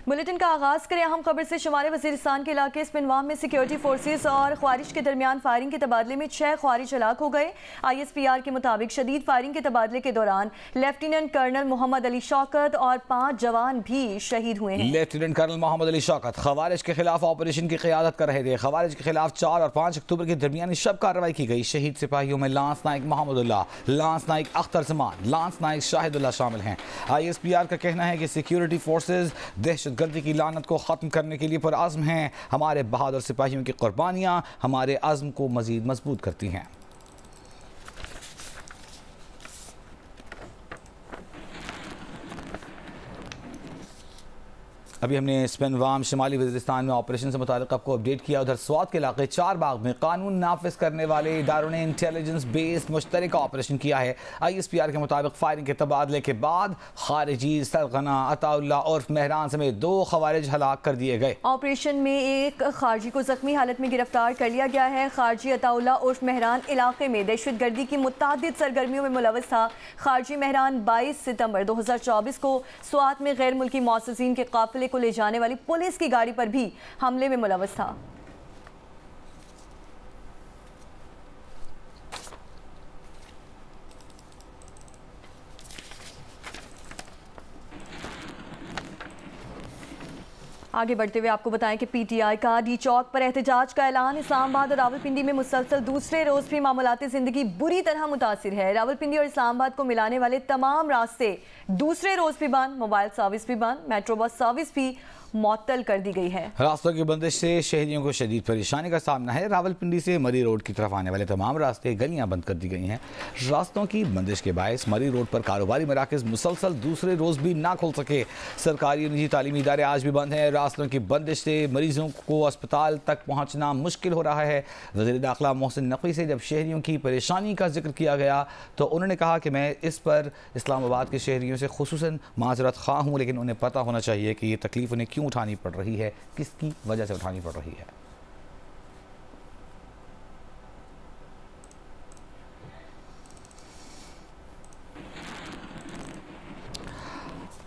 Bulletin का आगाज करें अहम खबर से। शुमाली वजीरिस्तान के इलाके स्पिनवाम में सिक्योरिटी फोर्सेस और ख्वारिज के दरमियान फायरिंग के तबादले में 6 ख्वारिज हलाक हो गए। ISPR के मुताबिक शदीद फायरिंग के तबादले के दौरान लेफ्टिनेंट कर्नल मोहम्मद अली शौकत और 5 जवान भी शहीद हुए हैं। लेफ्टिनेंट कर्नल मोहम्मद अली शौकत ख्वारिज के खिलाफ ऑपरेशन की क़यादत कर रहे थे। ख्वारिज के खिलाफ 4 और 5 अक्टूबर के दरमियान शब कार्रवाई की गई। शहीद सिपाहियों में lance naik Mohammadullah, lance naik Akhtar Zaman, lance naik Shahidullah शामिल हैं। ISPR का कहना है कि सिक्योरिटी फोर्सेज दहशतगर्दी की लानत को खत्म करने के लिए पुरअज़्म हैं। हमारे बहादुर सिपाहियों की कुर्बानियां हमारे अज़्म को मजीद मजबूत करती हैं। अभी हमने स्पिनवाम शुमाली वज़ीरिस्तान में ऑपरेशन से मुताल्लिक़ आपको अपडेट किया। उधर स्वात के इलाके चारबाग में कानून नाफिज करने वाले इदारों ने इंटेलिजेंस बेस्ड मुश्तरका ऑपरेशन किया है। ISPR के मुताबिक फायरिंग के तबादले के बाद खारिजी सरगना अताउल्लाह उर्फ मेहरान समेत 2 खवारिज हलाक कर दिए गए। ऑपरेशन में एक खारजी को जख्मी हालत में गिरफ्तार कर लिया गया है। खारजी अताउल्लाह उर्फ मेहरान इलाके में दहशतगर्दी की मुतादिद सरगर्मियों में मुलव्वस था। खारजी मेहरान 22 सितंबर 2024 को स्वात में गैर मुल्की मौससीन के काफिले को ले जाने वाली पुलिस की गाड़ी पर भी हमले में मुलव्वस था। आगे बढ़ते हुए आपको बताएं कि PTI का डी चौक पर एहतजाज का ऐलान। इस्लामाबाद और रावलपिंडी में मुसलसल दूसरे रोज भी मामूलाती जिंदगी बुरी तरह मुतासिर है। रावलपिंडी और इस्लामाबाद को मिलाने वाले तमाम रास्ते दूसरे रोज भी बंद, मोबाइल सर्विस भी बंद, मेट्रो बस सर्विस भी मुअत्तल कर दी गई है। रास्तों की बंदिश से शहरियों को शदीद परेशानी का सामना है। रावलपिंडी से मरी रोड की तरफ आने वाले तमाम रास्ते, गलियां बंद कर दी गई हैं। रास्तों की बंदिश के बायस मरी रोड पर कारोबारी मराकज़ मुसलसल दूसरे रोज भी ना खुल सके। सरकारी और निजी तालीमी इदारे आज भी बंद हैं। रास्तों की बंदिश से मरीजों को अस्पताल तक पहुँचना मुश्किल हो रहा है। वज़ीर दाखिला मोहसिन नकवी से जब शहरियों की परेशानी का जिक्र किया गया तो उन्होंने कहा कि मैं इस पर इस्लामाबाद के शहरियों से खुसूसन माजरत ख़्वाह हूँ, लेकिन उन्हें पता होना चाहिए कि ये तकलीफ उन्हें क्यों उठानी पड़ रही है, किसकी वजह से उठानी पड़ रही है।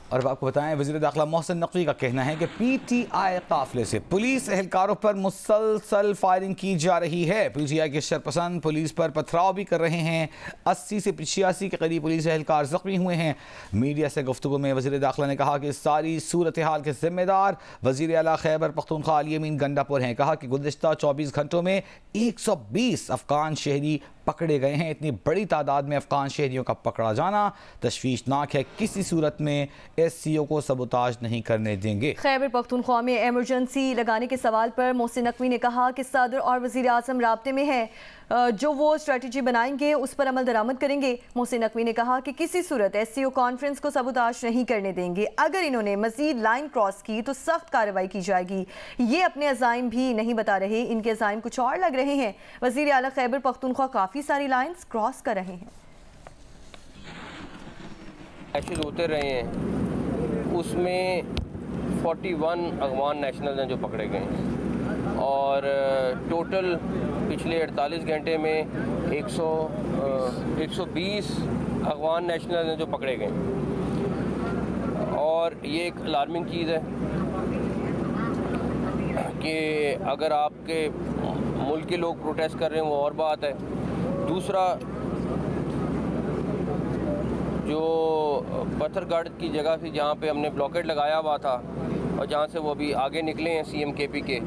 और अब आपको बताएं, वज़ीर दाखिला मोहसिन नकवी का कहना है कि PTI काफिले से पुलिस एहलकारों पर मुसलसल फायरिंग की जा रही है। PTI के शरपसंद पुलिस पर पथराव भी कर रहे हैं। 80 से 86 के करीब पुलिस एहलकार जख्मी हुए हैं। मीडिया से गुफ्तगू में वज़ीर दाखिला ने कहा कि सारी सूरत हाल के जिम्मेदार वज़ीर आला खैबर पख्तूनख्वा अली अमीन गंडापुर हैं। कहा कि गुज़िश्ता 24 घंटों में 120 अफगान शहरी पकड़े गए हैं। इतनी बड़ी तादाद में अफगान शहरियों का पकड़ा जाना तशवीशनाक है। किसी सूरत में SCO को सबोताज नहीं करने देंगे। खैबर पख्तूनख्वा में एमरजेंसी लगाने के सवाल पर मोहसिन नकवी ने कहा कि सदर और वज़ीर आज़म राब्ते में है, जो वो स्ट्रेटजी बनाएंगे उस पर अमल दरामद करेंगे। मोहसिन नकवी ने कहा कि किसी सूरत SCO कॉन्फ्रेंस को सबोताज नहीं करने देंगे। अगर इन्होंने मजीद लाइन क्रॉस की तो सख्त कार्रवाई की जाएगी। ये अपने अज़ाइम भी नहीं बता रहे, इनके अज़ाइम कुछ और लग रहे हैं। वज़ीर आला खैबर पख्तूनख्वा काफ़ी सारी लाइन्स क्रॉस कर रहे हैं। क्लैशेस होते रहे हैं, उसमें 41 अफगान नेशनल हैं जो पकड़े गए हैं और टोटल पिछले 48 घंटे में 120 अफगान नेशनल हैं जो पकड़े गए। और ये एक अलार्मिंग चीज़ है कि अगर आपके मुल्क के लोग प्रोटेस्ट कर रहे हैं वो और बात है। दूसरा, जो पत्थरगढ़ की जगह थी जहाँ पे हमने ब्लॉकेट लगाया हुआ था और जहाँ से वो अभी आगे निकले हैं CMKP के,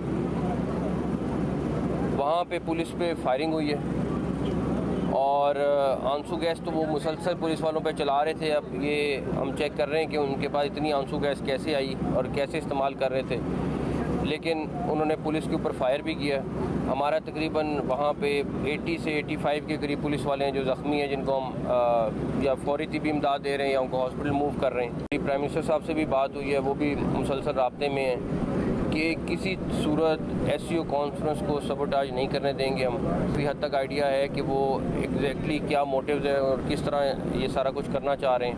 वहाँ पे पुलिस पे फायरिंग हुई है और आंसू गैस तो वो मुसलसल पुलिस वालों पे चला रहे थे। अब ये हम चेक कर रहे हैं कि उनके पास इतनी आंसू गैस कैसे आई और कैसे इस्तेमाल कर रहे थे, लेकिन उन्होंने पुलिस के ऊपर फायर भी किया। हमारा तकरीबन वहाँ पे 80 से 85 के करीब पुलिस वाले हैं जो ज़ख्मी हैं, जिनको हम या फौरी तिबी इमदाद दे रहे हैं या उनको हॉस्पिटल मूव कर रहे हैं। प्राइम मिनिस्टर साहब से भी बात हुई है, वो भी मुसलसल राब्ते में हैं कि किसी सूरत SCO कॉन्फ्रेंस को सबोटाज नहीं करने देंगे हम। काफ़ी हद तक आइडिया है कि वो एग्जैक्टली क्या मोटिव्स है और किस तरह ये सारा कुछ करना चाह रहे हैं।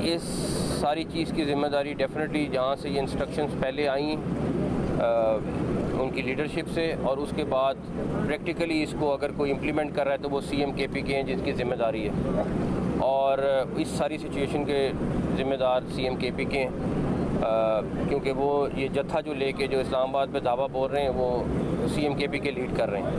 इस सारी चीज़ की ज़िम्मेदारी डेफिनेटली जहाँ से ये इंस्ट्रक्शंस पहले आई उनकी लीडरशिप से, और उसके बाद प्रैक्टिकली इसको अगर कोई इम्प्लीमेंट कर रहा है तो वो CMKP के हैं जिसकी ज़िम्मेदारी है, और इस सारी सिचुएशन के ज़िम्मेदार CMKP के हैं। क्योंकि वो ये जत्था जो लेके जो इस्लामाबाद पे दावा बोल रहे हैं वो CMKP के लीड कर रहे हैं।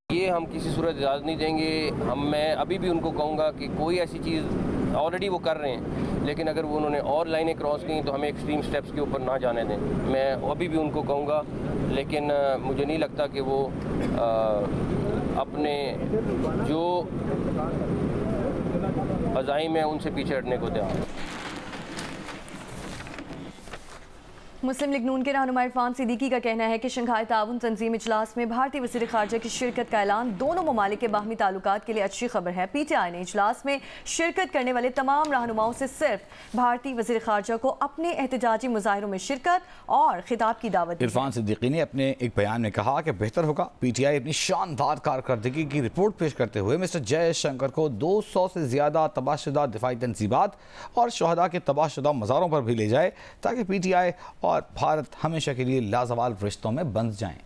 ये हम किसी सूरत इजाज़त नहीं देंगे। मैं अभी भी उनको कहूँगा कि कोई ऐसी चीज़ ऑलरेडी वो कर रहे हैं, लेकिन अगर वो उन्होंने और लाइनें क्रॉस की तो हमें एक्सट्रीम स्टेप्स के ऊपर ना जाने दें। मैं अभी भी उनको कहूँगा, लेकिन मुझे नहीं लगता कि वो अपने जो अज़ाइम है उनसे पीछे हटने को तैयार है। मुस्लिम लीग नून के रहनुमा इरफान सिद्दीकी का कहना है कि शंघाई ताउन तंजीम इजलास में भारतीय वज़ीर ख़ारजा की शिरकत का ऐलान दोनों ममालिक के बाहमी ताल्लुकात के लिए अच्छी खबर है। PTI ने इजलास में शिरकत करने वाले तमाम रहनुमाओं से सिर्फ भारतीय वज़ीर ख़ारजा को अपने एहतजाजी मुजाहिरों में शिरकत और खिताब की दावत दी। इरफान सिद्दीकी ने अपने एक बयान में कहा कि बेहतर होगा PTI अपनी शानदार कारकर्दगी की रिपोर्ट पेश करते हुए मिस्टर जयशंकर को 200 से ज़्यादा तबाहशुदा दिफाई तनसीबात और शहदा के तबाहशुदा मज़ारों पर भी ले जाए, ताकि PTI और भारत हमेशा के लिए लाजवाल रिश्तों में बंध जाएं।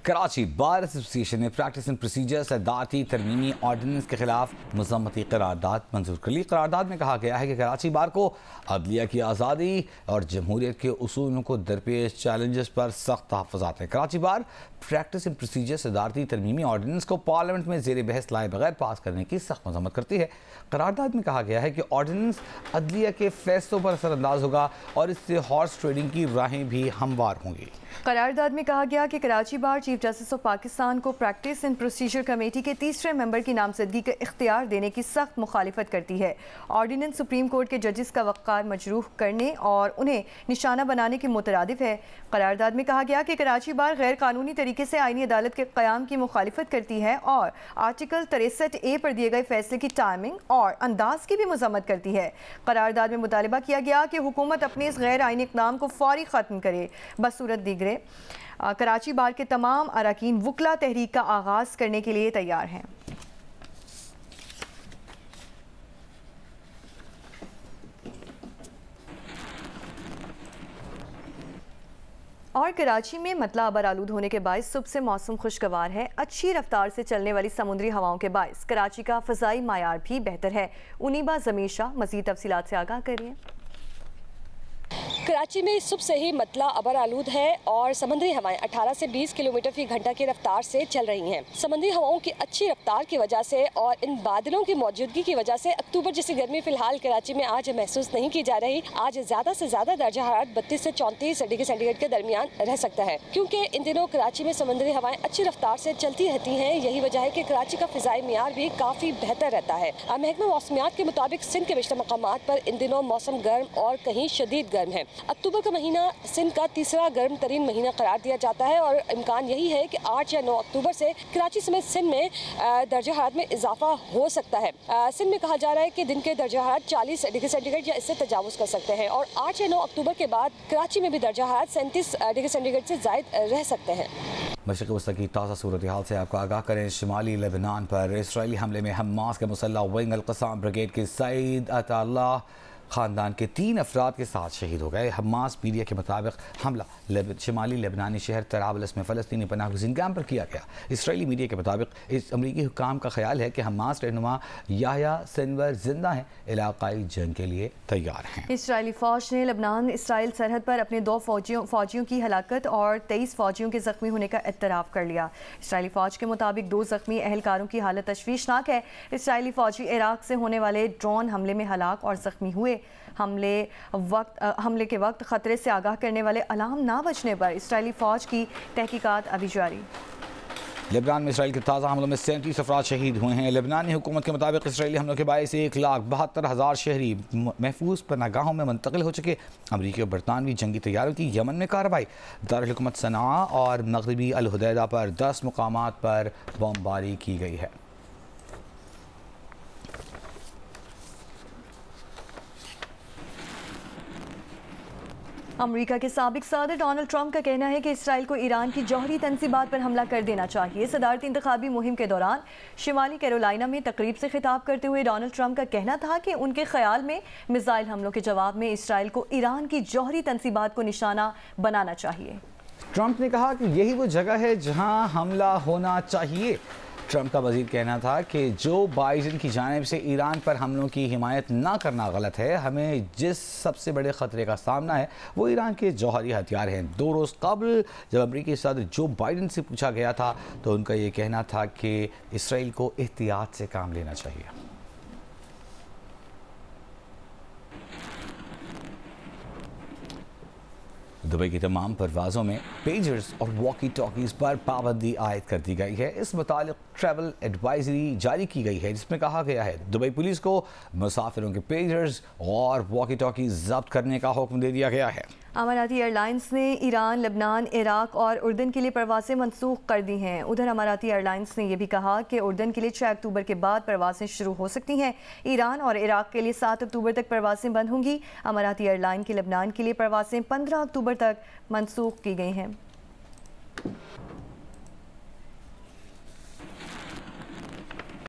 कराची बार एसोसिएशन ने प्रैक्टिस एंड प्रोसीजर सदारती तरमीमी ऑर्डिनेंस के खिलाफ मज़म्मती करारदाद मंजूर कर ली। करारदाद में कहा गया है कि कराची बार को अदलिया की आज़ादी और जमहूरियत के उसूलों को दरपेश चैलेंजेस पर सख्त तहफ़्फ़ुज़ात हैं। कराची बार प्रैक्टिस एंड प्रोसीजर सदारती तरमीमी ऑर्डिनेंस को पार्लियामेंट में ज़ेर बहस लाए बगैर पास करने की सख्त मज़म्मत करती है। करारदाद में कहा गया है कि ऑर्डिनेंस अदलिया के फैसलों पर असरअंदाज होगा और इससे हॉर्स ट्रेडिंग की राहें भी हमवार होंगी। करारदाद में कहा गया कि कराची बार चीफ जस्टिस ऑफ पाकिस्तान को प्रैक्टिस एंड प्रोसीजर कमेटी के तीसरे मेंबर की नामजदगी का इख्तियार देने की सख्त मुखालिफत करती है। ऑर्डिनेंस सुप्रीम कोर्ट के जजेस का वक़ार मजरूह करने और उन्हें निशाना बनाने के मुतरादिफ है। करारदाद में कहा गया कि कराची बार गैर कानूनी तरीके से आईनी अदालत के क़याम की मुखालिफत करती है और आर्टिकल 63A पर दिए गए फैसले की टाइमिंग और अंदाज की भी मज़म्मत करती है। करारदाद में मुतालबा किया गया कि हुकूमत अपने इस गैर आईनी इक़दाम को फौरी ख़त्म करे। बसूरत दीगरे कराची बार के तमाम अरकान वुकला तहरीक का आगाज़ करने के लिए तैयार हैं। और कराची में मतला अबर आलूद होने के बायस सुबह से मौसम खुशगवार है। अच्छी रफ्तार से चलने वाली समुद्री हवाओं के बायस कराची का फ़ज़ाई मायार भी बेहतर है। उनीबा ज़मीर शाह मज़ीद तफसीलात से आगाह करिए। कराची में सुबह से ही मतला अबर आलूद है और समुद्री हवाएं 18 से 20 किलोमीटर फी घंटा की रफ्तार से चल रही हैं। समुद्री हवाओं की अच्छी रफ्तार की वजह से और इन बादलों की मौजूदगी की वजह से अक्टूबर जैसी गर्मी फिलहाल कराची में आज महसूस नहीं की जा रही। आज ज़्यादा से ज़्यादा दर्जा हरारत 32 से 34 डिग्री सेंटीग्रेड के दरमियान रह सकता है, क्योंकि इन दिनों कराची में समुद्री हवाएं अच्छी रफ्तार से चलती रहती हैं। यही वजह है कि कराची का फ़िज़ाई मियार भी काफ़ी बेहतर रहता है। महकमा मौसमियात के मुताबिक सिंध के बेशतर मकामात पर इन दिनों मौसम गर्म और कहीं शदीद गर्म है। अक्टूबर का महीना सिंध का तीसरा गर्म तरीन महीना करार दिया जाता है और इम्कान यही है कि 8 या 9 अक्टूबर से कराची समेत सिंध में दर्जा हरारत में इजाफा हो सकता है। सिंध में कहा जा रहा है कि दिन के दर्जा हरारत 40 डिग्री सेंटीग्रेड या इससे तजावुज़ कर सकते हैं और 8 या 9 अक्टूबर के बाद कराची में भी दर्जा हरारत 37 डिग्री सेंटीग्रेड से ज़ायद रह सकते हैं। मशरिक़ वस्ती की ताज़ा सूरत हाल से आपको आगाह करें। शुमाली लेबनान पर इसराइली हमले में हमास के मुसल्लह विंग अल-क़स्साम ब्रिगेड के सईद अताल्लाह ख़ानदान के 3 अफराद के साथ शहीद हो गए। हमास मीडिया के मुताबिक हमला शुमाली लेबनानी शहर तराबलस में फ़लस्तीनी पनाह गुज़ीन कैंप पर किया गया। इसराइली मीडिया के मुताबिक इस अमरीकी हुकाम का ख्याल है कि हमास रहनुमा याह्या सिनवर जिंदा हैं, इलाकाई जंग के लिए तैयार हैं। इसराइली फ़ौज ने लेबनान इसराइल सरहद पर अपने 2 फ़ौजियों की हलाकत और 23 फ़ौजियों के ज़ख्मी होने का इत्तराफ़ कर लिया। इसराइली फ़ौज के मुताबिक 2 ज़ख्मी एहलकारों की हालत तशवीशनाक है। इसराइली फ़ौजी इराक़ से होने वाले ड्रोन हमले में हलाक और ज़ख्मी हुए। हमले के वक्त ख़तरे से आगाह करने वाले अलार्म ना बजने पर इसराइली फ़ौज की तहकीकात अभी जारी। लेबनान में इसराइल के ताज़ा हमलों में 37 अफराद शहीद हुए हैं। लेबनानी हुकूमत के मुताबिक इसराइली हमलों के बायस 1,72,000 शहरी महफूज पनागाहों में मुंतकिल हो चुके। अमरीकी और बरतानवी जंगी तैयारों की यमन में कार्रवाई। दारुल हुकूमत सना और मगरबी अल हुदैदा पर 10 मुकामात पर बमबारी की गई है। अमेरिका के साबिक सदर डोनाल्ड ट्रंप का कहना है कि इसराइल को ईरान की जौहरी तंसीबात पर हमला कर देना चाहिए। सदारती इंतखाबी मुहिम के दौरान शिमाली कैरोलिना में तकरीब से खिताब करते हुए डोनाल्ड ट्रंप का कहना था कि उनके ख्याल में मिसाइल हमलों के जवाब में इसराइल को ईरान की जौहरी तंसीबात को निशाना बनाना चाहिए। ट्रंप ने कहा कि यही वो जगह है जहां हमला होना चाहिए। ट्रंप का मजीद कहना था कि जो बाइडन की जानिब से ईरान पर हमलों की हिमायत ना करना गलत है। हमें जिस सबसे बड़े ख़तरे का सामना है वो ईरान के जौहरी हथियार हैं। 2 रोज़ कबल जब अमरीकी सदर जो बाइडन से पूछा गया था तो उनका ये कहना था कि इसराइल को एहतियात से काम लेना चाहिए। दुबई की तमाम परवाज़ों में पेजर्स और वॉकी टॉकीज़ पर पाबंदी आयद कर दी गई है। इस मुतालिक ट्रैवल एडवाइजरी जारी की गई है जिसमें कहा गया है दुबई पुलिस को मुसाफिरों के पेजर्स और वॉकी टॉकी जब्त करने का हुक्म दे दिया गया है। अमाराती एयरलाइंस ने ईरान, लेबनान, इराक और उर्दन के लिए परवासें मनसूख कर दी हैं। उधर अमाराती एयरलाइंस ने यह भी कहा कि उर्दन के लिए 6 अक्टूबर के बाद परवासें शुरू हो सकती हैं। ईरान और इराक के लिए 7 अक्टूबर तक परवासें बंद होंगी। अमाराती एयरलाइन के लेबनान के लिए परवासें 15 अक्टूबर तक मनसूख की गई हैं।